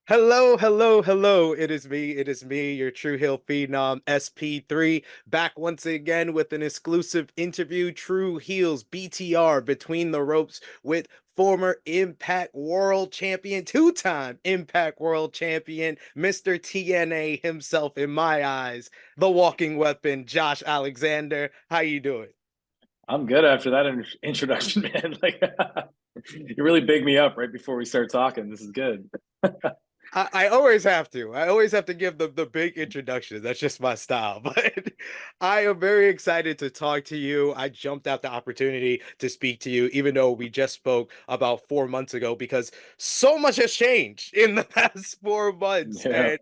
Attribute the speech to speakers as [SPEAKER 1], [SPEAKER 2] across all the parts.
[SPEAKER 1] Hello, hello, hello. It is me, your True Hill Phenom SP3, back once again with an exclusive interview, Tru Heels BTR Between the Ropes with former Impact World Champion, two-time Impact World Champion, Mr. TNA himself in my eyes, the walking weapon, Josh Alexander. How you doing?
[SPEAKER 2] I'm good after that introduction, man. Like, you really big me up right before we start talking. This is good.
[SPEAKER 1] I always have to. I always have to give the big introductions. That's just my style. But I am very excited to talk to you. I jumped at the opportunity to speak to you, even though we just spoke about 4 months ago, because so much has changed in the past 4 months.
[SPEAKER 2] Yeah.
[SPEAKER 1] And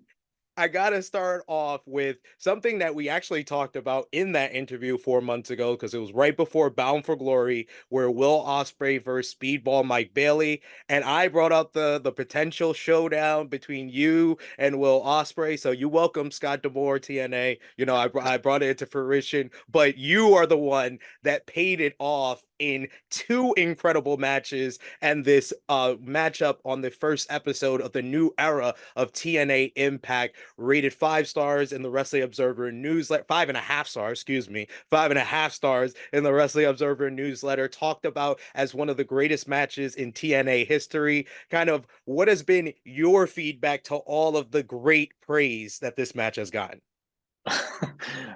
[SPEAKER 1] I gotta start off with something that we actually talked about in that interview 4 months ago, because it was right before Bound for Glory, where Will Ospreay versus Speedball Mike Bailey, and I brought up the potential showdown between you and Will Ospreay. So you welcome Scott D'Amore, TNA. I brought it into fruition, but you are the one that paid it off in two incredible matches and this matchup on the first episode of the new era of TNA Impact, rated 5 stars in the Wrestling Observer newsletter, 5.5 stars, excuse me, 5.5 stars in the Wrestling Observer newsletter, talked about as one of the greatest matches in TNA history. Kind of what has been your feedback to all of the great praise that this match has gotten?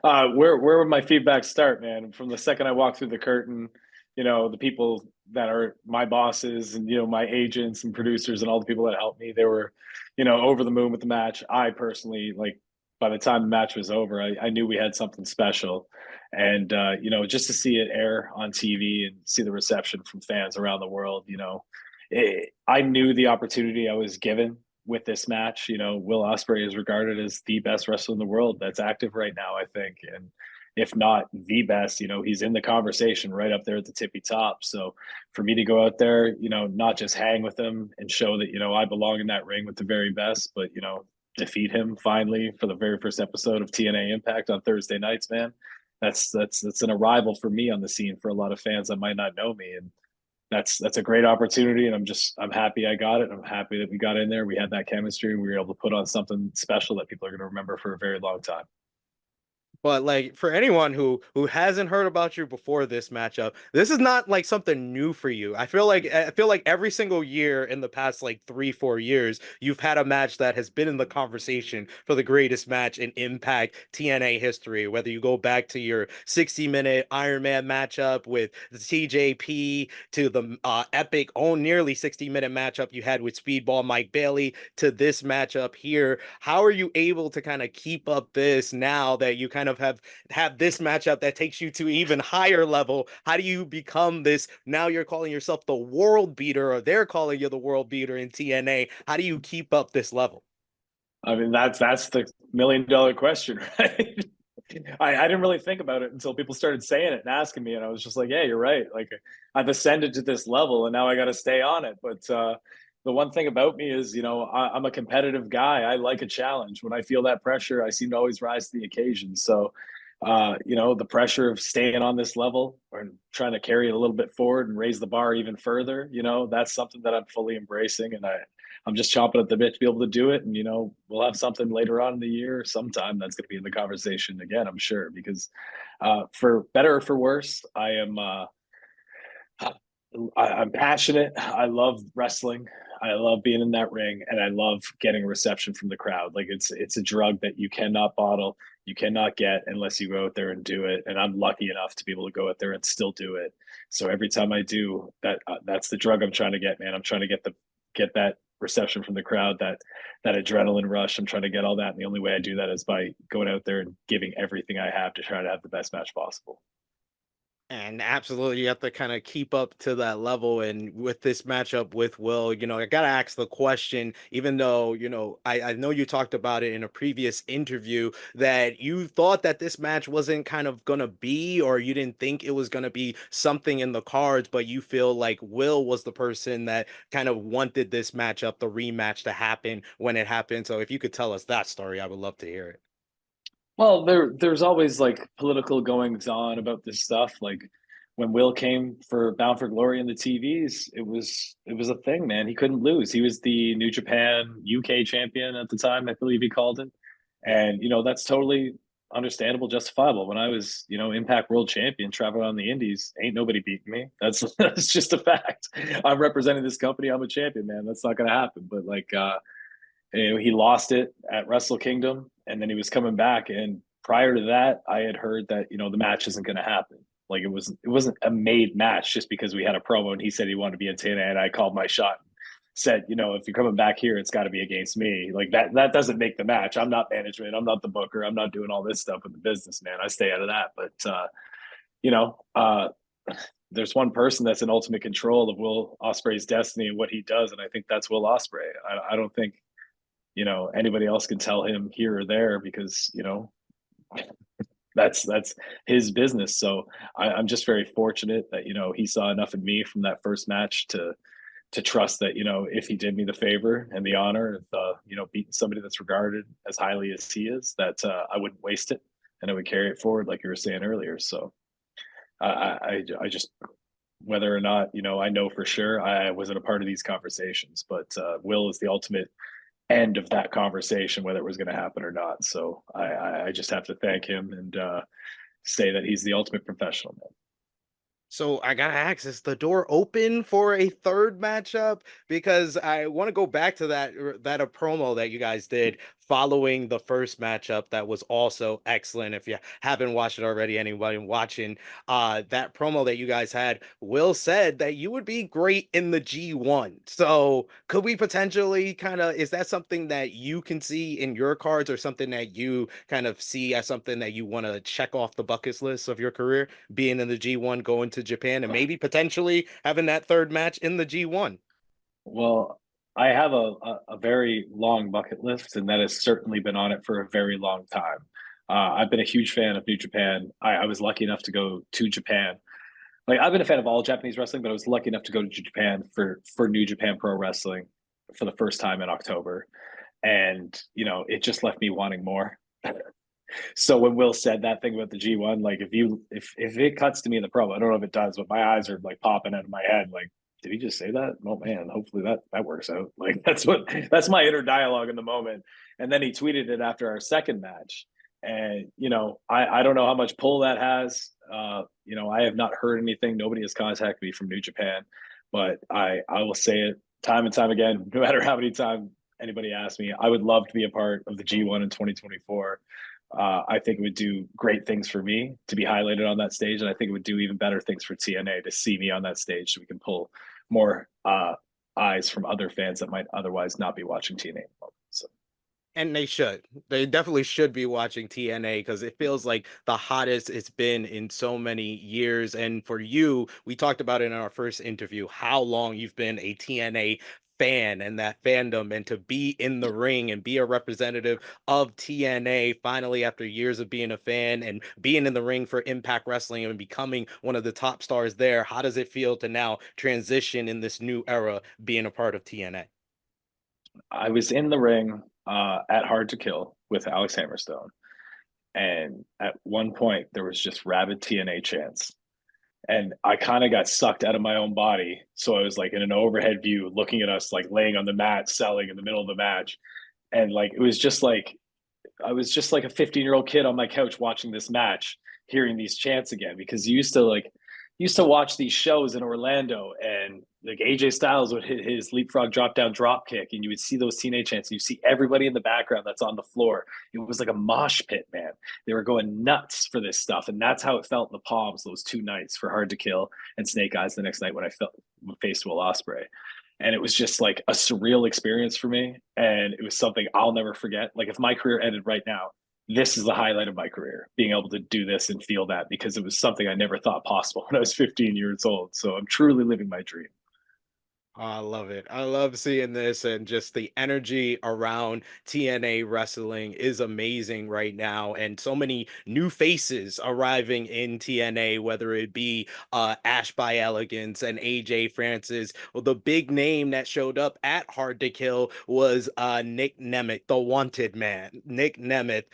[SPEAKER 2] Where would my feedback start, man? From the second I walked through the curtain, the people that are my bosses and my agents and producers and all the people that helped me, they were, over the moon with the match. I personally, like, by the time the match was over, I knew we had something special, and just to see it air on TV and see the reception from fans around the world, I knew the opportunity I was given with this match. Will Ospreay is regarded as the best wrestler in the world that's active right now, I think. And if not the best, he's in the conversation right up there at the tippy top. So for me to go out there, not just hang with him and show that, I belong in that ring with the very best, but, defeat him finally for the very first episode of TNA Impact on Thursday nights, man. That's an arrival for me on the scene for a lot of fans that might not know me. And that's a great opportunity, and I'm happy I got it. I'm happy that we got in there. We had that chemistry, and we were able to put on something special that people are going to remember for a very long time.
[SPEAKER 1] But like for anyone who hasn't heard about you before this matchup, this is not like something new for you. I feel like every single year in the past like 3, 4 years, you've had a match that has been in the conversation for the greatest match in Impact TNA history. Whether you go back to your 60-minute Iron Man matchup with the TJP, to the epic, nearly 60-minute matchup you had with Speedball Mike Bailey, to this matchup here. How are you able to kind of keep up this now that you kind of have this matchup that takes you to even higher level? How do you become this? Now you're calling yourself the world beater, or they're calling you the world beater in TNA. How do you keep up this level?
[SPEAKER 2] I mean, that's the $1 million question, right? I didn't really think about it until people started saying it and asking me, and I was just like, "Yeah, you're right. Like, I've ascended to this level, and now I got to stay on it." But the one thing about me is, I'm a competitive guy. I like a challenge. When I feel that pressure, I seem to always rise to the occasion. So, the pressure of staying on this level or trying to carry it a little bit forward and raise the bar even further, that's something that I'm fully embracing, and I'm just chomping at the bit to be able to do it. And, we'll have something later on in the year sometime that's going to be in the conversation again, I'm sure, because for better or for worse, I'm passionate. I love wrestling. I love being in that ring, and I love getting a reception from the crowd. Like, it's a drug that you cannot bottle, you cannot get unless you go out there and do it. And I'm lucky enough to be able to go out there and still do it. So every time I do that, that's the drug I'm trying to get, man. I'm trying to get that reception from the crowd, that adrenaline rush. I'm trying to get all that, and the only way I do that is by going out there and giving everything I have to try to have the best match possible.
[SPEAKER 1] And absolutely, you have to kind of keep up to that level. And with this matchup with Will, I got to ask the question, even though, I know you talked about it in a previous interview, that you thought that this match wasn't kind of going to be, or you didn't think it was going to be something in the cards, but you feel like Will was the person that kind of wanted this matchup, the rematch, to happen when it happened. So if you could tell us that story, I would love to hear it.
[SPEAKER 2] Well, there's always like political goings on about this stuff. Like, when Will came for Bound for Glory in the TVs, it was a thing, man. He couldn't lose. He was the New Japan UK champion at the time, I believe he called it. And that's totally understandable, justifiable. When I was, Impact World Champion, traveling on the Indies, ain't nobody beating me. That's that's just a fact. I'm representing this company. I'm a champion, man. That's not gonna happen. But like, he lost it at Wrestle Kingdom, and then he was coming back. And prior to that, I had heard that the match isn't gonna happen. Like it wasn't a made match just because we had a promo and he said he wanted to be in TNA, and I called my shot. Said, if you're coming back here, it's got to be against me. Like that doesn't make the match. I'm not management. I'm not the booker. I'm not doing all this stuff with the business, man. I stay out of that. But you know, uh, there's one person that's in ultimate control of Will Ospreay's destiny and what he does, and I think that's Will Ospreay. I don't think anybody else can tell him here or there because that's his business. So I'm just very fortunate that he saw enough in me from that first match to trust that if he did me the favor and the honor of beating somebody that's regarded as highly as he is, that I wouldn't waste it and I would carry it forward like you were saying earlier. So I just, whether or not I know for sure, I wasn't a part of these conversations, but Will is the ultimate end of that conversation, whether it was going to happen or not. So I just have to thank him and say that he's the ultimate professional, man.
[SPEAKER 1] So I gotta ask, is the door open for a third matchup? Because I want to go back to that a promo that you guys did following the first matchup that was also excellent. If you haven't watched it already, anybody watching that promo that you guys had, Will said that you would be great in the G1. So could we potentially kind of, is that something that you can see in your cards or something that you kind of see as something that you want to check off the bucket list of your career? Being in the G1, going to Japan, and maybe potentially having that third match in the G1.
[SPEAKER 2] Well, I have a very long bucket list, and that has certainly been on it for a very long time. I've been a huge fan of New Japan. I was lucky enough to go to Japan. Like I've been a fan of all Japanese wrestling, but I was lucky enough to go to Japan for New Japan Pro Wrestling for the first time in October, and it just left me wanting more. So when Will said that thing about the G1, like if it cuts to me in the promo, I don't know if it does, but my eyes are like popping out of my head. Like, did he just say that? Oh man, hopefully that works out. Like that's my inner dialogue in the moment. And then he tweeted it after our second match. And I don't know how much pull that has. I have not heard anything. Nobody has contacted me from New Japan, but I will say it time and time again, no matter how many times anybody asks me, I would love to be a part of the G1 in 2024. I think it would do great things for me to be highlighted on that stage, and I think it would do even better things for TNA to see me on that stage, so we can pull more eyes from other fans that might otherwise not be watching TNA. So.
[SPEAKER 1] And they should. They definitely should be watching TNA because it feels like the hottest it's been in so many years. And for you, we talked about it in our first interview, how long you've been a TNA fan and that fandom, and to be in the ring and be a representative of TNA finally after years of being a fan and being in the ring for Impact Wrestling and becoming one of the top stars there. How does it feel to now transition in this new era being a part of TNA?
[SPEAKER 2] I was in the ring at Hard to Kill with Alex Hammerstone, and at one point there was just rabid TNA chants, and I kind of got sucked out of my own body. So I was like in an overhead view, looking at us like laying on the mat, selling in the middle of the match, and like it was just like I was just like a 15-year-old kid on my couch watching this match, hearing these chants again because you used to watch these shows in Orlando, and like AJ Styles would hit his leapfrog drop down drop kick, and you would see those teenage chants, and you see everybody in the background that's on the floor. It was like a mosh pit, man. They were going nuts for this stuff, and that's how it felt in the Palms those two nights for Hard to Kill and Snake Eyes the next night when I faced Will Ospreay. And it was just like a surreal experience for me, and it was something I'll never forget. Like if my career ended right now, this is the highlight of my career, being able to do this and feel that, because it was something I never thought possible when I was 15 years old. So I'm truly living my dream.
[SPEAKER 1] I love it. I love seeing this, and just the energy around TNA wrestling is amazing right now. And so many new faces arriving in TNA, whether it be Ash by Elegance and AJ Francis. Well, the big name that showed up at Hard to Kill was Nick Nemeth, the wanted man. Nick Nemeth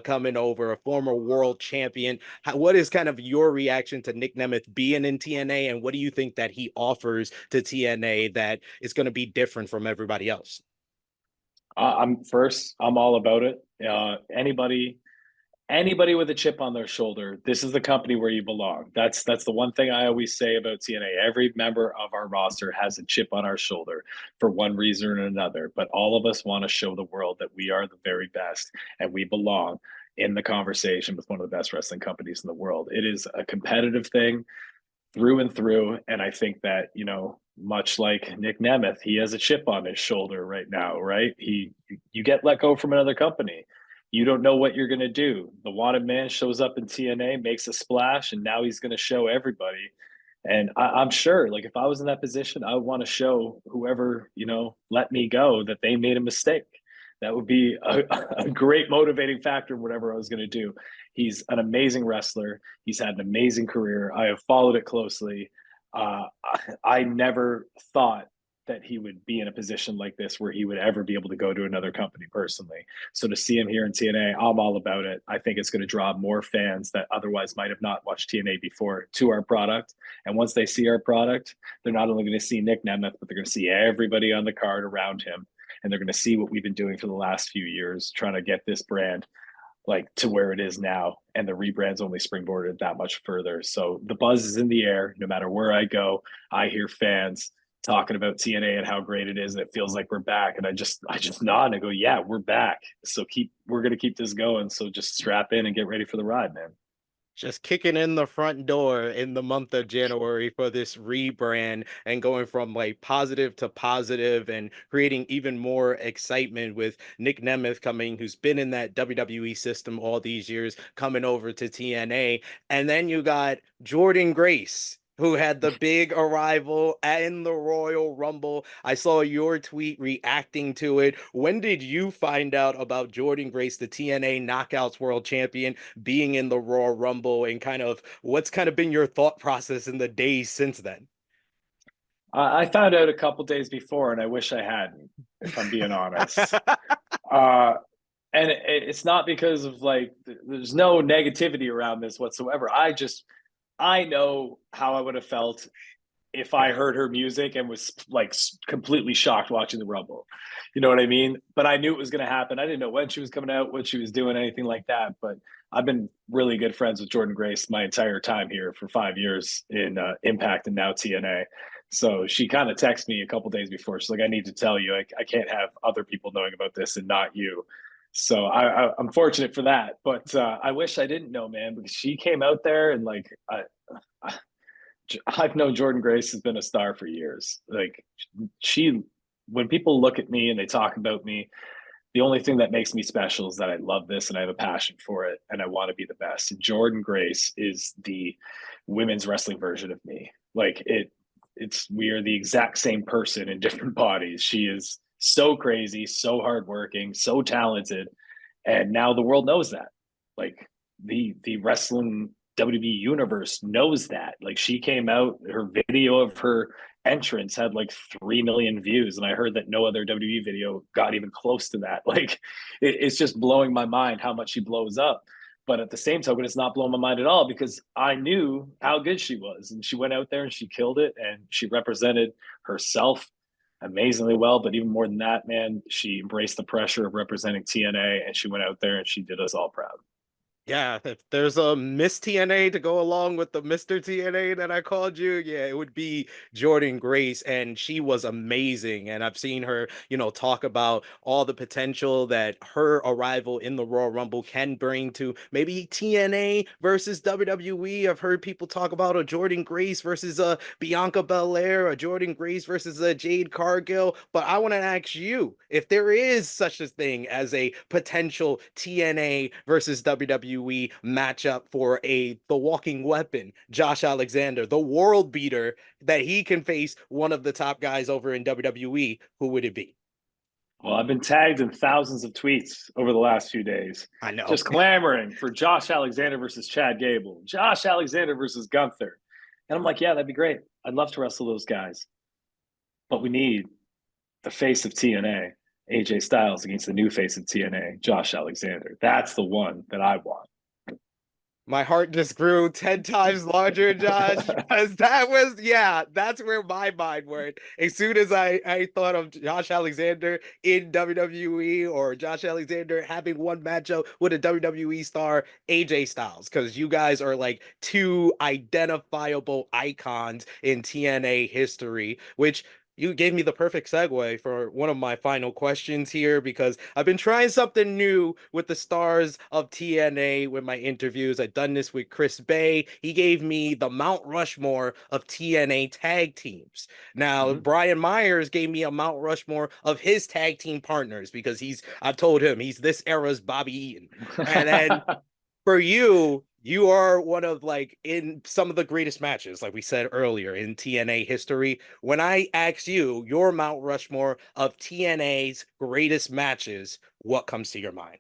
[SPEAKER 1] coming over, a former world champion. What is kind of your reaction to Nick Nemeth being in TNA, and what do you think that he offers to TNA that is going to be different from everybody else?
[SPEAKER 2] I'm all about it. Anybody with a chip on their shoulder, this is the company where you belong. That's the one thing I always say about TNA. Every member of our roster has a chip on our shoulder for one reason or another, but all of us want to show the world that we are the very best and we belong in the conversation with one of the best wrestling companies in the world. It is a competitive thing through and through. And I think that, much like Nick Nemeth, he has a chip on his shoulder right now, right? You get let go from another company. You don't know what you're going to do. The wanted man shows up in TNA, makes a splash, and now he's going to show everybody. And I'm sure, like, if I was in that position, I would want to show whoever, let me go that they made a mistake. That would be a great motivating factor in whatever I was going to do. He's an amazing wrestler. He's had an amazing career. I have followed it closely. I never thought that he would be in a position like this where he would ever be able to go to another company personally. So to see him here in TNA, I'm all about it. I think it's going to draw more fans that otherwise might have not watched TNA before to our product. And once they see our product, they're not only going to see Nick Nemeth, but they're going to see everybody on the card around him. And they're going to see what we've been doing for the last few years, trying to get this brand like to where it is now, and the rebrand's only springboarded that much further. So the buzz is in the air. No matter where I go, I hear fans talking about TNA and how great it is, and it feels like we're back. And I just nod and I go, yeah, we're back. So we're gonna keep this going. So just strap in and get ready for the ride, man.
[SPEAKER 1] Just kicking in the front door in the month of January for this rebrand, and going from like positive to positive and creating even more excitement with Nick Nemeth coming, who's been in that WWE system all these years, coming over to TNA. And then you got Jordynne Grace, who had the big arrival in the Royal Rumble. I saw your tweet reacting to it. When did you find out about Jordynne Grace, the TNA Knockouts World Champion, being in the Royal Rumble, and kind of what's kind of been your thought process in the days since then?
[SPEAKER 2] I found out a couple days before, and I wish I hadn't, if I'm being honest. Uh, and it's not because of like there's no negativity around this whatsoever. I know how I would have felt if I heard her music and was like completely shocked watching the Rumble. You know what I mean? But I knew it was going to happen. I didn't know when she was coming out, what she was doing, anything like that. But I've been really good friends with Jordynne Grace my entire time here for 5 years in Impact and now TNA. So she kind of texted me a couple days before. She's like, I need to tell you, I can't have other people knowing about this and not you. So I'm fortunate for that. But I wish I didn't know, man, because she came out there and like, I've known Jordynne Grace has been a star for years. Like she, when people look at me and they talk about me, the only thing that makes me special is that I love this and I have a passion for it and I want to be the best. And Jordynne Grace is the women's wrestling version of me. Like we are the exact same person in different bodies. She is so crazy, so hardworking, so talented, and now the world knows that. Like the wrestling WWE universe knows that. Like she came out, her video of her entrance had like 3 million views, and I heard that no other WWE video got even close to that. Like it's just blowing my mind how much she blows up. But at the same token, it's not blowing my mind at all because I knew how good she was, and she went out there and she killed it, and she represented herself amazingly well. But even more than that, man, she embraced the pressure of representing TNA, and she went out there and she did us all proud.
[SPEAKER 1] Yeah, if there's a Miss TNA to go along with the Mr. TNA that I called you, yeah, it would be Jordynne Grace. And she was amazing. And I've seen her, talk about all the potential that her arrival in the Royal Rumble can bring to maybe TNA versus WWE. I've heard people talk about a Jordynne Grace versus a Bianca Belair, a Jordynne Grace versus a Jade Cargill. But I want to ask you if there is such a thing as a potential TNA versus WWE WWE matchup for the walking weapon, Josh Alexander, the world beater, that he can face one of the top guys over in WWE, who would it be?
[SPEAKER 2] Well, I've been tagged in thousands of tweets over the last few days,
[SPEAKER 1] I know.
[SPEAKER 2] just clamoring for Josh Alexander versus Chad Gable, Josh Alexander versus Gunther. And I'm like, yeah, that'd be great. I'd love to wrestle those guys. But we need the face of TNA, AJ Styles, against the new face of TNA, Josh Alexander. That's the one that I want.
[SPEAKER 1] My heart just grew 10 times larger, Josh, because that's where my mind went. As soon as I thought of Josh Alexander in WWE or Josh Alexander having one matchup with a WWE star, AJ Styles, because you guys are like two identifiable icons in TNA history, which you gave me the perfect segue for one of my final questions here because I've been trying something new with the stars of TNA with my interviews. I've done this with Chris Bay. He gave me the Mount Rushmore of TNA tag teams. Now,
[SPEAKER 2] Mm-hmm.
[SPEAKER 1] Brian Myers gave me a Mount Rushmore of his tag team partners because I've told him he's this era's Bobby Eaton. And then for you, you are one of like in some of the greatest matches, like we said earlier in TNA history. When I ask you your Mount Rushmore of TNA's greatest matches, what comes to your mind?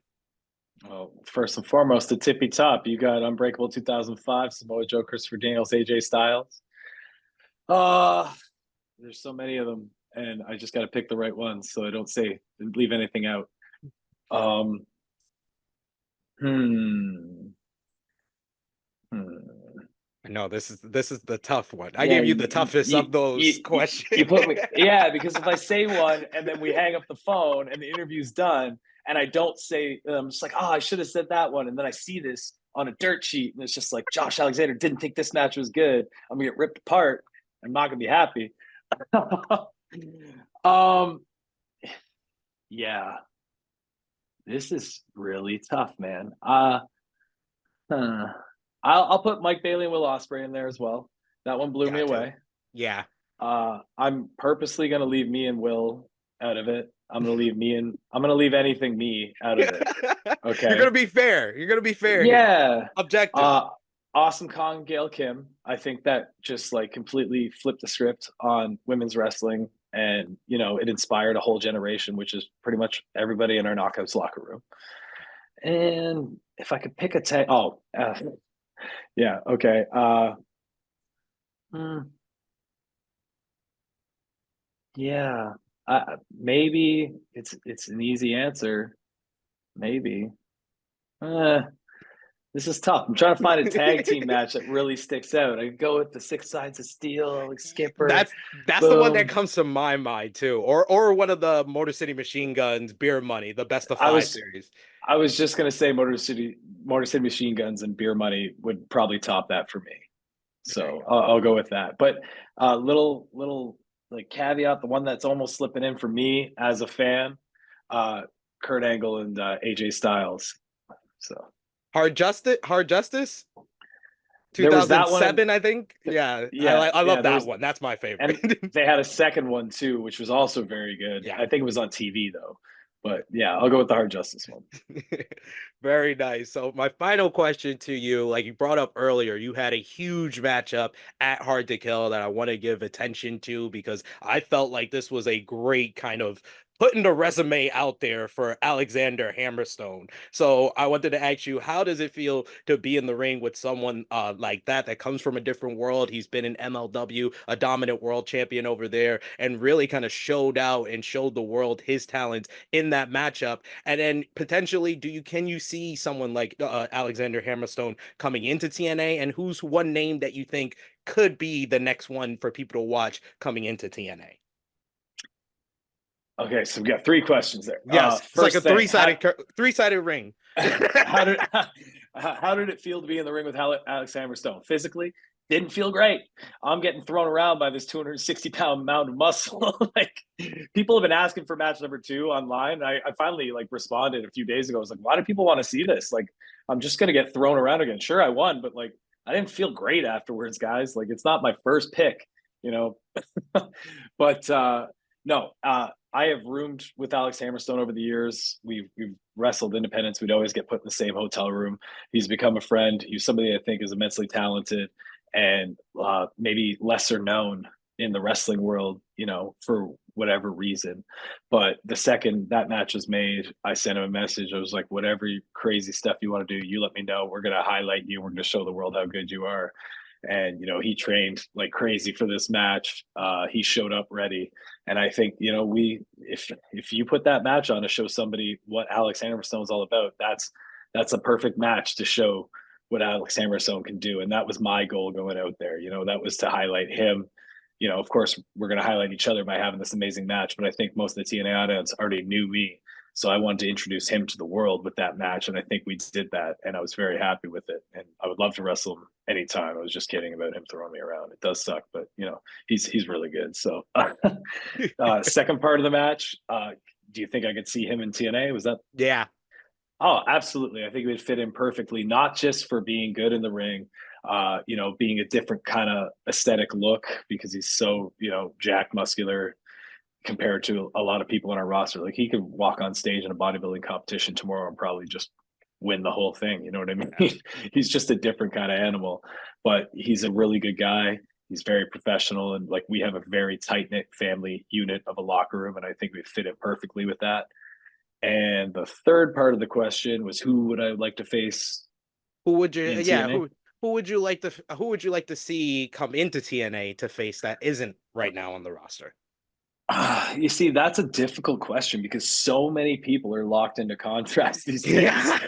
[SPEAKER 2] Well, first and foremost, the tippy top. You got Unbreakable 2005, Samoa Joe, Christopher Daniels, AJ Styles. Uh, there's so many of them, and I just got to pick the right ones so I don't leave anything out. Um, hmm, hmm.
[SPEAKER 1] No, this is the tough one. I
[SPEAKER 2] Yeah,
[SPEAKER 1] gave you the toughest of those questions.
[SPEAKER 2] you put me. Yeah, because if I say one and then we hang up the phone and the interview's done, and I don't say, I'm just like, oh, I should have said that one, and then I see this on a dirt sheet, and it's just like Josh Alexander didn't think this match was good. I'm gonna get ripped apart. I'm not gonna be happy. um, yeah, this is really tough, man. Huh. I'll put Mike Bailey and Will Ospreay in there as well. That one blew me
[SPEAKER 1] Got to.
[SPEAKER 2] away.
[SPEAKER 1] Yeah.
[SPEAKER 2] I'm purposely gonna leave me and Will out of it. I'm gonna leave anything me out of it.
[SPEAKER 1] You're
[SPEAKER 2] Okay.
[SPEAKER 1] gonna be fair. You're gonna be fair here.
[SPEAKER 2] Yeah.
[SPEAKER 1] Objective.
[SPEAKER 2] Uh Awesome Kong, Gail Kim. I think that just like completely flipped the script on women's wrestling, and it inspired a whole generation, which is pretty much everybody in our knockouts locker room. And if I could pick a tag, yeah, okay. Hmm. Yeah, maybe it's an easy answer. Maybe. Uh, this is tough. I'm trying to find a tag team match that really sticks out. I could go with the Six Sides of Steel, like Skipper,
[SPEAKER 1] That's the one that
[SPEAKER 2] boom.
[SPEAKER 1] comes to my mind too, or one of the Motor City Machine Guns, Beer Money, the Best of
[SPEAKER 2] I
[SPEAKER 1] Five
[SPEAKER 2] was
[SPEAKER 1] series.
[SPEAKER 2] I was just gonna say Motor City Machine Guns and Beer Money would probably top that for me.
[SPEAKER 1] There you
[SPEAKER 2] So
[SPEAKER 1] go.
[SPEAKER 2] I'll go with that. But little like caveat, the one that's almost slipping in for me as a fan, uh, Kurt Angle and AJ Styles. So
[SPEAKER 1] Hard Justice,
[SPEAKER 2] there was that one, and
[SPEAKER 1] 2007, I think. Yeah, I
[SPEAKER 2] yeah,
[SPEAKER 1] love
[SPEAKER 2] there
[SPEAKER 1] that
[SPEAKER 2] was,
[SPEAKER 1] one. That's my
[SPEAKER 2] and
[SPEAKER 1] favorite.
[SPEAKER 2] they had a second one too, which was also very good.
[SPEAKER 1] Yeah.
[SPEAKER 2] I think it was on TV though. But yeah, I'll go with the Hard Justice one.
[SPEAKER 1] Very nice. So my final question to you, like you brought up earlier, you had a huge matchup at Hard to Kill that I want to give attention to because I felt like this was a great kind of putting the resume out there for Alexander Hammerstone. So I wanted to ask you, how does it feel to be in the ring with someone like that comes from a different world? He's been in MLW, a dominant world champion over there, and really kind of showed out and showed the world his talents in that matchup. And then potentially, can you see someone like Alexander Hammerstone coming into TNA? And who's one name that you think could be the next one for people to watch coming into TNA?
[SPEAKER 2] Okay, so we got three questions there.
[SPEAKER 1] Yes, it's like a
[SPEAKER 2] First thing,
[SPEAKER 1] three-sided ring.
[SPEAKER 2] how did how did it feel to be in the ring with Alex Hammerstone? Physically, didn't feel great. I'm getting thrown around by this 260-pound mound of muscle. Like people have been asking for match number 2 online. I finally like responded a few days ago. I was like, why do people want to see this? Like, I'm just gonna get thrown around again. Sure, I won, but like I didn't feel great afterwards, guys. Like it's not my first pick, you know. But no, I have roomed with Alex Hammerstone over the years. We've wrestled independents. We'd always get put in the same hotel room. He's become a friend. He's somebody I think is immensely talented and maybe lesser known in the wrestling world, you know, for whatever reason. But the second that match was made, I sent him a message. I was like, whatever crazy stuff you want to do, you let me know. We're going to highlight you. We're going to show the world how good you are. And, you know, he trained like crazy for this match. He showed up ready. And I think, you know, if you put that match on to show somebody what Alex Hammerstone is all about, that's a perfect match to show what Alex Hammerstone can do. And that was my goal going out there. You know, that was to highlight him. You know, of course, we're going to highlight each other by having this amazing match, but I think most of the TNA audience already knew me. So I wanted to introduce him to the world with that match, and I think we did that, and I was very happy with it. And I would love to wrestle him anytime. I was just kidding about him throwing me around. It does suck, but you know he's really good. So, second part of the match, do you think I could see him in TNA? Was that?
[SPEAKER 1] Yeah.
[SPEAKER 2] Oh, absolutely. I think it would fit in perfectly, not just for being good in the ring, you know, being a different kind of aesthetic look because he's so, you know, jacked, muscular, compared to a lot of people on our roster. Like he could walk on stage in a bodybuilding competition tomorrow and probably just win the whole thing. You know what I mean? He's just a different kind of animal, but he's a really good guy. He's very professional. And like we have a very tight knit family unit of a locker room. And I think we fit it perfectly with that. And the third part of the question was who would I like to face
[SPEAKER 1] Who would you
[SPEAKER 2] in
[SPEAKER 1] yeah,
[SPEAKER 2] TNA?
[SPEAKER 1] who would you like to see come into TNA to face that isn't right now on the roster?
[SPEAKER 2] You see, that's a difficult question because so many people are locked into contracts these days.
[SPEAKER 1] Yeah.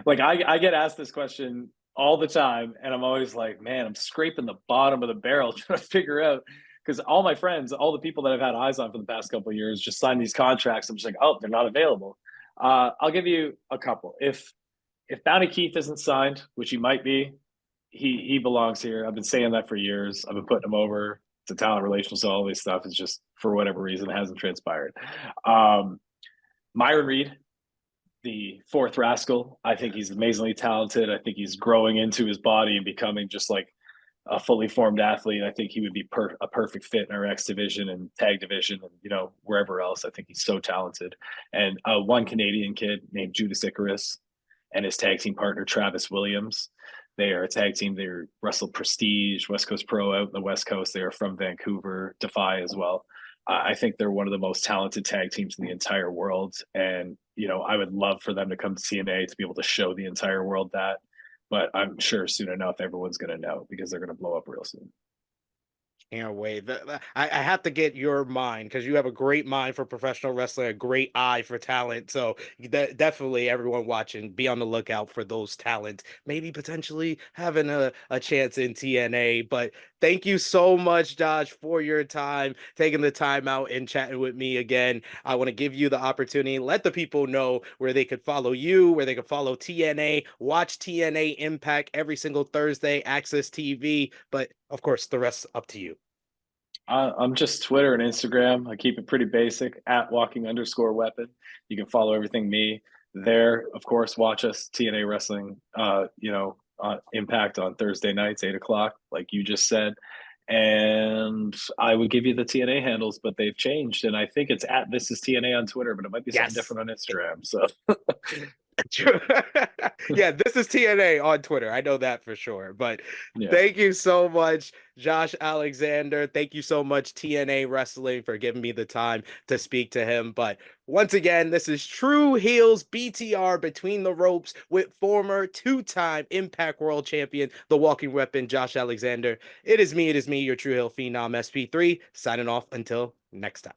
[SPEAKER 2] Like I get asked this question all the time, and I'm always like, man, I'm scraping the bottom of the barrel trying to figure out because all my friends, all the people that I've had eyes on for the past couple of years, just signed these contracts. I'm just like, oh, they're not available. I'll give you a couple. If Bounty Keith isn't signed, which he might be, he belongs here. I've been saying that for years. I've been putting him over to talent relations, so all this stuff is just for whatever reason it hasn't transpired. Um, Myron Reed, the fourth rascal. I think he's amazingly talented. I think he's growing into his body and becoming just like a fully formed athlete. I think he would be a perfect fit in our X division and tag division and, you know, wherever else. I think he's so talented. And one Canadian kid named Judas Icarus and his tag team partner, Travis Williams. They are a tag team. They wrestled Prestige, West Coast Pro out in the West Coast. They are from Vancouver, Defy as well. I think they're one of the most talented tag teams in the entire world. And, you know, I would love for them to come to TNA to be able to show the entire world that. But I'm sure soon enough, everyone's going to know because they're going to blow up real soon.
[SPEAKER 1] Can't wait. I have to get your mind because you have a great mind for professional wrestling, a great eye for talent. So definitely everyone watching, be on the lookout for those talents, maybe potentially having a chance in TNA. But thank you so much, Josh, for your time, taking the time out and chatting with me again. I want to give you the opportunity, let the people know where they could follow you, where they could follow TNA, watch TNA Impact every single Thursday, Access TV. But of course, the rest up to you.
[SPEAKER 2] I'm just Twitter and Instagram. I keep it pretty basic at walking_weapon. You can follow everything me there. Of course, watch us TNA Wrestling, you know, Impact on Thursday nights, 8 o'clock, like you just said. And I would give you the TNA handles, but they've changed. And I think it's at This Is TNA on Twitter, but it might be something
[SPEAKER 1] Yes.
[SPEAKER 2] different on Instagram. So
[SPEAKER 1] Yeah, this is TNA on Twitter. I know that for sure. But
[SPEAKER 2] yeah.
[SPEAKER 1] thank you so much, Josh Alexander. Thank you so much, TNA Wrestling, for giving me the time to speak to him. But once again, this is Tru Heels BTR Between the Ropes with former two-time Impact World Champion, the walking weapon, Josh Alexander. It is me, your Tru Heel Phenom SP3, signing off until next time.